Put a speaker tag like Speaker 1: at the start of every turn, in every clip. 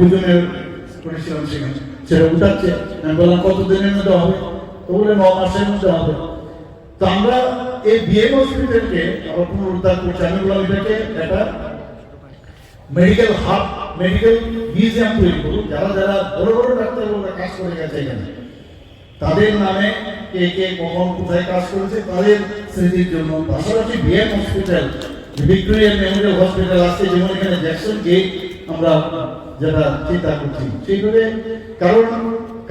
Speaker 1: ভূমিপূজনের করেছিলাম সেখানে, সেটা উঠাচ্ছে। আমি বললাম কতদিনের মধ্যে হবে, তো বলে 9 মাসের মধ্যে হবে। তো আমরা এই বিএম হসপিটালকে আবার পুনরুদ্ধার করছি। আমি বললাম এটাকে একটা মেডিকেল হাব, মেডিকেল মিউজিয়াম তৈরি করুন। যারা যারা বড় বড় ডাক্তারবাবুরা কাজ করে গেছে এখানে, তাদের নামে কে কে কখন কোথায় কাজ করেছে তাদের স্মৃতির জন্য। পাশাপাশি BM hospital, Victoria Memorial hospital আছে, যেমন এখানে জ্যাকসন গেট আমরা যেটা চিন্তা করছি সেইভাবে। কারণ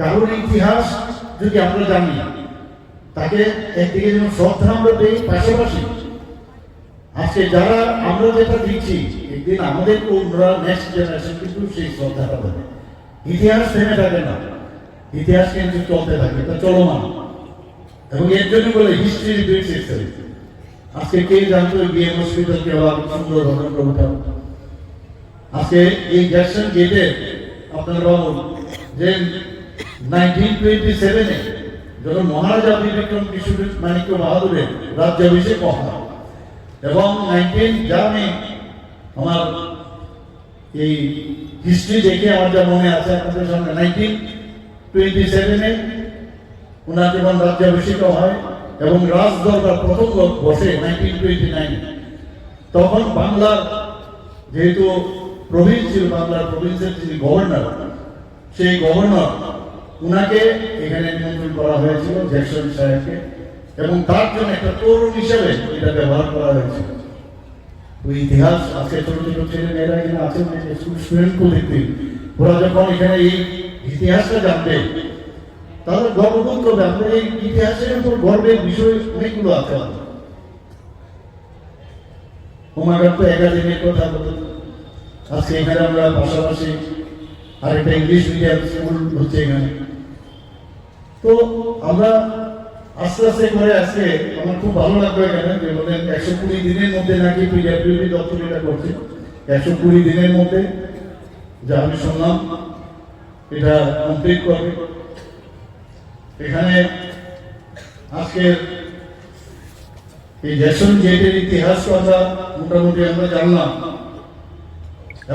Speaker 1: কারোর ইতিহাস যদি আমরা জানি, তাকে একদিকে যেমন শ্রদ্ধা আমরা দিই, পাশাপাশি আজকে যারা আমরা যেটা দিচ্ছি, একদিন আমাদের অন্যরা নেক্সট জেনারেশন কিন্তু সেই শ্রদ্ধাটা দেবে। ইতিহাস থেমে থাকে না, ইতিহাস কিন্তু চলতে থাকে, তা চলমান। এবং এর জন্য বলে হিস্ট্রি রিপিটস ইটসেলফ। আজকে কে জানতো বিএম হসপিটালকে সুন্দর ভাবে উঠাবো। আজকে এই জ্যাকসন গেটে আপনারা ভাবুন যে 1927-এ যখন মহারাজা বিক্রম কৃষ্ণ মাণিক্য বাহাদুরের রাজ্যাভিষেক হয়, এবং জানি আমার এই হিস্ট্রি দেখে আমার যা মনে আছে আপনাদের সামনে, 1927-এ ওনার যখন রাজ্যাভিষেক হয় এবং রাজ দরবার প্রথম বসে 1929, তখন বাংলার যেহেতু প্রভিন্স ছিল, বাংলার প্রভিন্সের যিনি গভর্নর, সেই গভর্নর উনাকে এখানে নিমন্ত্রণ করা হয়েছিল, জ্যাকসন সাহেবকে, এবং তার জন্য একটা তরুণ হিসেবে এটা ব্যবহার করা হয়েছিল। ওই ইতিহাস আজকে ছোট ছোট ছেলে মেয়েরা এখানে আছে, স্টুডেন্টকে দেখতে, ওরা যখন এখানে এই ইতিহাসটা জানবে তাহলে গর্ববোধ করবে। আমাদের এই ইতিহাসের উপর গর্বের বিষয় অনেকগুলো আছে। উমাকান্ত একাডেমির কথা বলতে, আজকে এখানে আমরা পাশাপাশি আরেকটা ইংলিশ মিডিয়াম স্কুল হচ্ছে এখানে। তো আমরা আস্তে আস্তে করে আজকে আমার খুব ভালো লাগবে এখানে যে বলেন 120 দিনের মধ্যে নাকি পিডাব্লিউডি দপ্তর এটা করছে। 120 দিনের মধ্যে যা আমি শুনলাম এটা কমপ্লিট করবে। এখানে আজকে এই জ্যাকসন গেটের ইতিহাস কথা মোটামুটি আমরা জানলাম,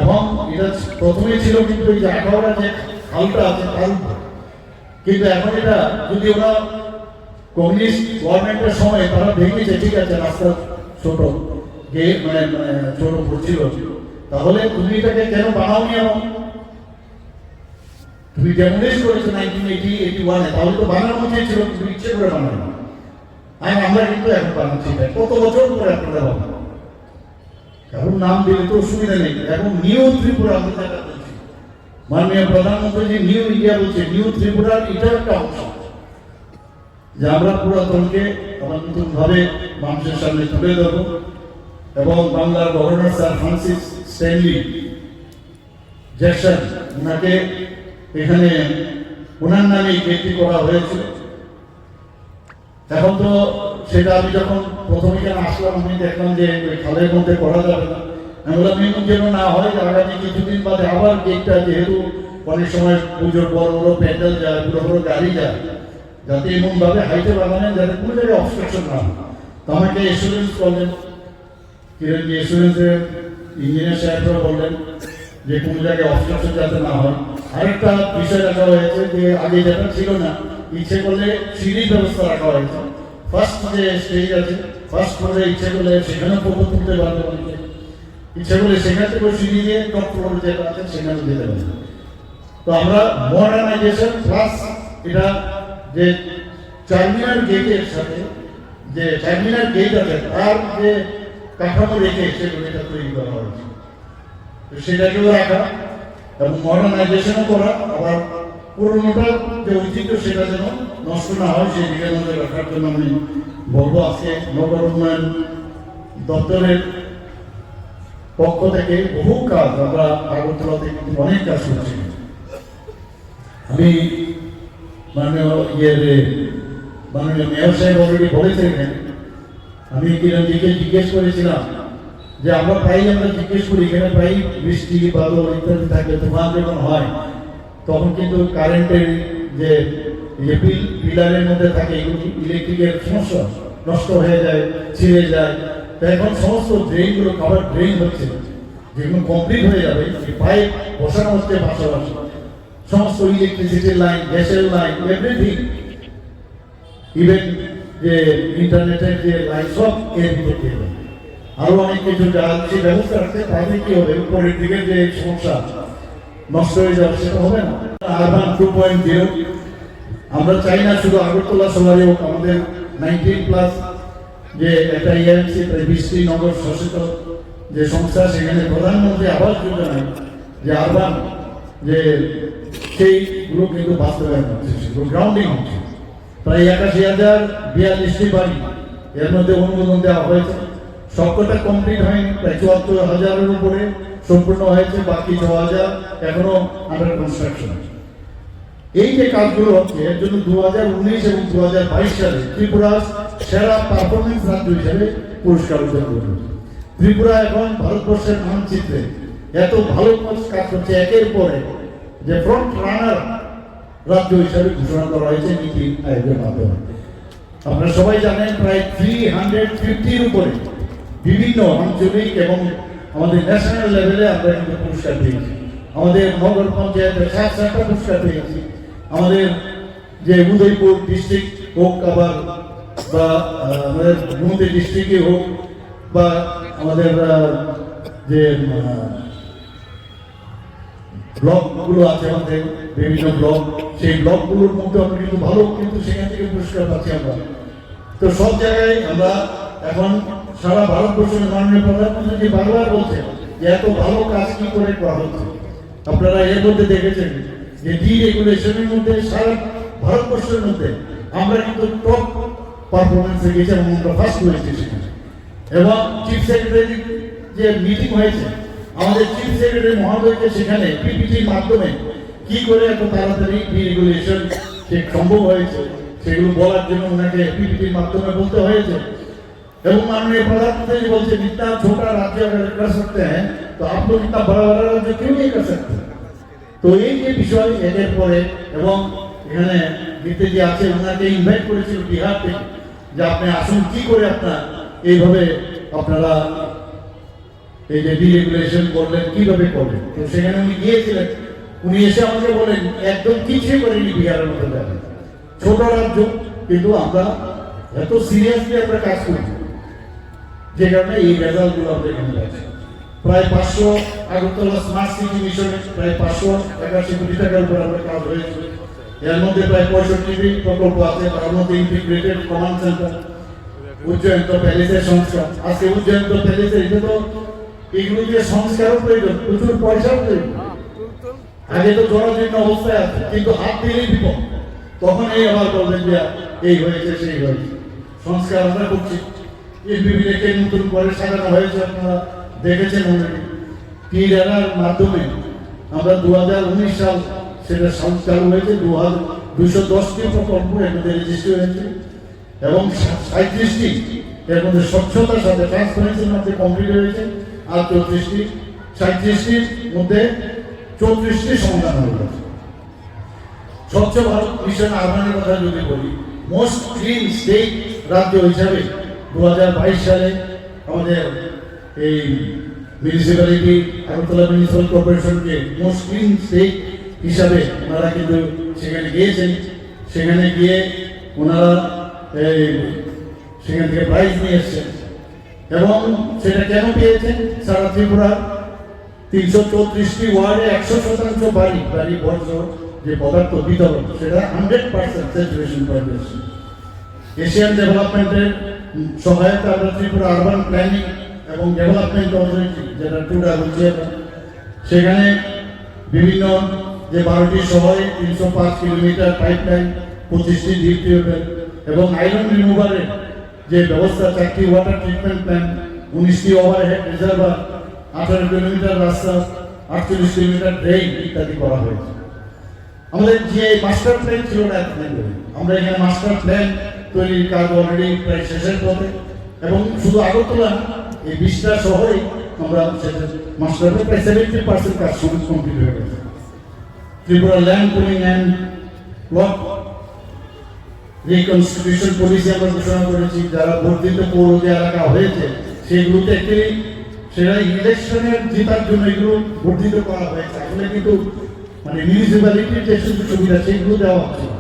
Speaker 1: এবং এটা প্রথমে ছিল কিন্তু এই যে 18 যে খালটা আছে তার, কিন্তু এখন এটা যদি ওরা কমিউনিস্ট গভর্নমেন্টের সময় তারা ভেঙেছে, ঠিক আছে, রাস্তা ছোট গেট মানে ছোট পড়ছিল, তাহলে তুমি এটাকে কেন বানাওনি? এমন তুমি ডেমোলিশ করেছো 1981-এ, তাহলে তো বানানো উচিত ছিল, তুমি ইচ্ছে করে বানানো। আর আমরা কিন্তু এখন বানাচ্ছি, কত বছর পরে আপনারা বানাবো, কারণ নাম দিলে তো অসুবিধা নেই। এখন নিউ ত্রিপুরা আমরা যেটা বলছি, মাননীয় প্রধানমন্ত্রী যে নিউ ইন্ডিয়া বলছে, নিউ ত্রিপুরার এটা একটা অংশ, যে আমরা পুরাতনকে আমরা নতুন ভাবে মানুষের সামনে তুলে দেবো। এবং বাংলার governor sir Francis Stanley Jackson, ওনাকে এখানে ওনার নামে গেটটি করা হয়েছিল। এখন তো সেটা আমি যখন প্রথম এখানে আসলাম, আমি দেখলাম যে ওই খালের মধ্যে করা যাবে না। আমি বললাম এমন যেন না হয় আগামী কিছুদিন বাদে আবার গেটটা, যেহেতু অনেক সময় পুজোর বড় বড় প্যান্ডেল যায়, বড় বড় গাড়ি যায়, যাতে এমন ভাবে হাইটে বানালেন যাতে কোনো জায়গায় অবস্ট্রাকশন না হয়। তো আমাকে এসুরেন্স করলেন, কিরণ এসুরেন্সের ইঞ্জিনিয়ার সাহেবরা বললেন যে কোনো জায়গায় অবস্ট্রাকশন যাতে না হয়। আরেকটা বিষয় রাখা হয়েছে যে আগে যেটা ছিল না, ইচ্ছে করলে সিঁড়ির ব্যবস্থা রাখা হয়েছে। ফার্স্ট যে স্টেজ আছে, ফার্স্ট ফ্লোরে ইচ্ছে করলে সেখানেও ফটো তুলতে পারবে, অনেকে ইচ্ছে করলে সেখান থেকে সিঁড়ি দিয়ে টপ ফ্লোরে যেটা আছে সেখানে যেতে পারবে। তো আমরা মডার্নাইজেশন প্লাস এটা যে টার্মিনাল গেটের সাথে যে টার্মিনাল গেট আছে তার যে কাঠামো রেখে সেগুলো এটা তৈরি করা হয়েছে, তো সেটাকেও রাখা এবং মডার্নাইজেশনও করা, আবার পুরোনোটা যে ঐতিহ্য সেটা যেন নষ্ট না হয় সেই দিকে নজর রাখার জন্য আমি বলবো। আজকে নগর উন্নয়ন দপ্তরের পক্ষ থেকে বহু কাজ আমরা আগরতলাতে কিন্তু অনেক কাজ করছি। আমি মাননীয় মেয়র সাহেব অলরেডি বলেছেন, আমি কিরণজিকে জিজ্ঞেস করেছিলাম যে আমরা জিজ্ঞেস করি এখানে প্রায় বৃষ্টি বাদল ইত্যাদি থাকে, তুফান যখন হয় তখন কিন্তু কারেন্টের যে পিলারের মধ্যে থাকে এগুলো ইলেকট্রিকের সমস্যা, নষ্ট হয়ে যায়, ছিঁড়ে যায়। তো এখন সমস্ত ড্রেনগুলো খাবার ড্রেন হচ্ছে, যেগুলো কমপ্লিট হয়ে যাবে, পাইপ বসানো হচ্ছে পাশাপাশি, সমস্ত ইলেকট্রিসিটির লাইন, গ্যাসের লাইন, এভরিথিং, ইভেন যে ইন্টারনেটের যে লাইন, সব এর ভিতর দিয়ে হবে। আরো অনেক কিছু যে ব্যবস্থা আছে, তাহলে কি হবে, উপরের দিকে যে সমস্যা নষ্ট হয়ে যাবে সেটা হবে না। আরবান 2.0 আমরা চাই না শুধু আগরতলা শহরে হোক, আমাদের 19+ যে একটা ইএমসি 20টি নগর শাসিত যে সংস্থা, সেখানে প্রধানমন্ত্রী আবাস যোজনায় যে আরবান যে সেইগুলো কিন্তু বাস্তবায়ন হচ্ছে, সেগুলো গ্রাউন্ডিং হচ্ছে। প্রায় 81,042টি বাড়ি এর মধ্যে অনুমোদন দেওয়া হয়েছে, সবকটা কমপ্লিট হয়নি, প্রায় 74,000-এর উপরে সম্পূর্ণ হয়েছে, বাকি 6,000 এখনো আন্ডার কনস্ট্রাকশন। এই যে কাজগুলো হচ্ছে, এর জন্য 2019 এবং 2022 সালে ত্রিপুরা সেরা পারফরমেন্স রাজ্য হিসেবে পুরস্কার অর্জন করেছে। ত্রিপুরা এখন ভারতবর্ষের মানচিত্রে এত ভালো কাজ করছে, একের পরে যে ফ্রন্ট রানার রাজ্য হিসাবে ঘোষণা করা হয়েছে নীতি আয়োগের মাধ্যমে। আপনারা সবাই জানেন প্রায় 350-র উপরে বিভিন্ন আঞ্চলিক এবং আমাদের ন্যাশনাল লেভেলে আমরা কিন্তু পুরস্কার পেয়েছি। আমাদের নগর পঞ্চায়েতের 7টা পুরস্কার পেয়েছি। আমাদের যে উদয়পুর ডিস্ট্রিক্ট হোক, আবার বা আমাদের গুমতি ডিস্ট্রিক্টে হোক, বা আমাদের যে ব্লকগুলো আছে, আমাদের বিভিন্ন ব্লক, সেই ব্লকগুলোর মধ্যে আমরা কিন্তু ভালো কিন্তু সেখান থেকে পুরস্কার পাচ্ছি আমরা। তো সব জায়গায় আমরা এখন সারা ভারতবর্ষের মাননীয় প্রধানমন্ত্রী বারবার বলছে যে এত ভালো কাজ কি করে করা হচ্ছে। আপনারা এর মধ্যে দেখেছেন যে ডিরেগুলেশনের মধ্যে সারা ভারতবর্ষের মধ্যে আমরা কিন্তু টপ পারফরমেন্সে গেছি এবং আমরা ফার্স্ট হয়েছি সেখানে। এবং চিফ সেক্রেটারি যে মিটিং হয়েছে, আমাদের চিফ সেক্রেটারি মহোদয়কে সেখানে পিপিটির মাধ্যমে কি করে এত তাড়াতাড়ি ডিরেগুলেশন সম্ভব হয়েছে সেগুলো বলার জন্য ওনাকে পিপিটির মাধ্যমে বলতে হয়েছে। এবং माननीय प्रधानमंत्री बोलते जितना छोटा राज्य अगर कर सकते हैं तो आप लोग इतना बड़ा बड़ा राज्य क्यों नहीं कर सकते। তো এই যে বিষয় এদের পরে, এবং এখানে দিতে যে আছে ওনাকে ইনভাইট করেছিল বিহার থেকে যে আপনি আসুন, কি করে আপনার এইভাবে আপনারা এই যে ডিরেগুলেশন করলেন, কিভাবে করলেন। তো সেখানে উনি গিয়েছিলেন, উনি এসে আমাকে বলেন একদম কিছুই করেনি বিহারের মতো জায়গায়, ছোট রাজ্য কিন্তু আমরা এত সিরিয়াসলি আমরা কাজ করছি, যে কারণে এই রেজাল্টগুলো আমরা এখানে পাচ্ছি। প্রায় 500 আগরতলা স্মার্ট সিটি মিশনে প্রায় 581 কোটি টাকার উপর আমরা কাজ হয়েছে। এর মধ্যে প্রায় 65টি প্রকল্প আছে, তার মধ্যে ইন্টিগ্রেটেড কমান্ড সেন্টার, উজ্জয়ন্ত প্যালেসের সংস্কার। আজকে উজ্জয়ন্ত প্যালেসের এটা তো এগুলো যে সংস্কারও প্রয়োজন, প্রচুর পয়সাও প্রয়োজন। আগে তো জরাজীর্ণ অবস্থায় আছে, কিন্তু হাত দিলেই বিপদ, তখন এই আবার বলবেন যে এই হয়েছে সেই হয়েছে। সংস্কার আমরা করছি, এমপিবিকে নতুন করে সাজানো হয়েছে, আপনারা দেখেছেন অলরেডি। টিডার মাধ্যমে আমরা 2019 সাল সেটা চালু হয়েছে, 210টি প্রকল্প এর মধ্যে রেজিস্ট্রি হয়েছে, এবং 37টি এর মধ্যে স্বচ্ছতার সাথে ট্রান্সপারেন্সির মধ্যে কমপ্লিট হয়েছে, আর 37টির মধ্যে 34টি সমাধান হয়ে গেছে। স্বচ্ছ ভারত মিশন আহ্বানের কথা যদি বলি, মোস্ট ক্লিন স্টেট রাজ্য হিসাবে 2022 সালে আমাদের এই মিউনিসিপ্যালিটি আগরতলা মিউনিসিপ্যাল কর্পোরেশনকে মোস্ট ক্লিন স্টেট হিসাবে ওনারা কিন্তু সেখানে গিয়েছেন। সেখানে গিয়ে ওনারা সেখান থেকে প্রাইজ নিয়ে এসছেন, এবং সেটা কেন পেয়েছেন, সারা ত্রিপুরা 334টি ওয়ার্ডে 100% বাড়ি বর্জ্য যে পদার্থ বিতরণ, সেটা 100% স্যাচুরেশন পারমিশন। এশিয়ান ডেভেলপমেন্টের সহায়তা আমরা ত্রিপুরা আরবান প্ল্যানিং এবং ডেভেলপমেন্ট অথরিটি, যেটা টুডা বলছে, সেখানে বিভিন্ন যে 12টি শহরে 305 কিলোমিটার পাইপলাইন, 25টি ডিপ টিউবওয়েল এবং আয়রন রিমুভারের যে ব্যবস্থা, 4টি ওয়াটার ট্রিটমেন্ট প্ল্যান্ট, 19টি ওভারহেড রিজার্ভার, 18 কিলোমিটার রাস্তা, 48 কিলোমিটার ড্রেন ইত্যাদি করা হয়েছে। আমাদের যে মাস্টার প্ল্যান ছিল না, আমরা এখানে মাস্টার প্ল্যান তৈরির কাজ অলরেডি প্রায় শেষের পথে, এবং শুধু আগরতলা এই 20টা শহরে আমরা মাস্টার প্ল্যান প্রায় 70% কাজ কমপ্লিট হয়ে গেছে। Tripura land pooling and plot reconstitution policy আমরা ঘোষণা করেছি। যারা বর্ধিত পৌর যে এলাকা হয়েছে সেগুলোতে একটি সেটা ইলেকশনের জেতার জন্য এগুলো বর্ধিত করা হয়েছে, আসলে কিন্তু মানে মিউনিসিপ্যালিটির যে সুযোগ সুবিধা সেগুলো দেওয়া হচ্ছে না।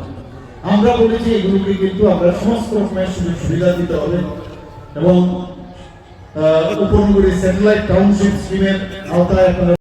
Speaker 1: আমরা বলেছি এগুলোকে কিন্তু আমরা সমস্ত রকমের সুযোগ সুবিধা দিতে হবে এবং উপনগরী স্যাটেলাইট টাউনশিপ স্কিমের আওতায় আপনারা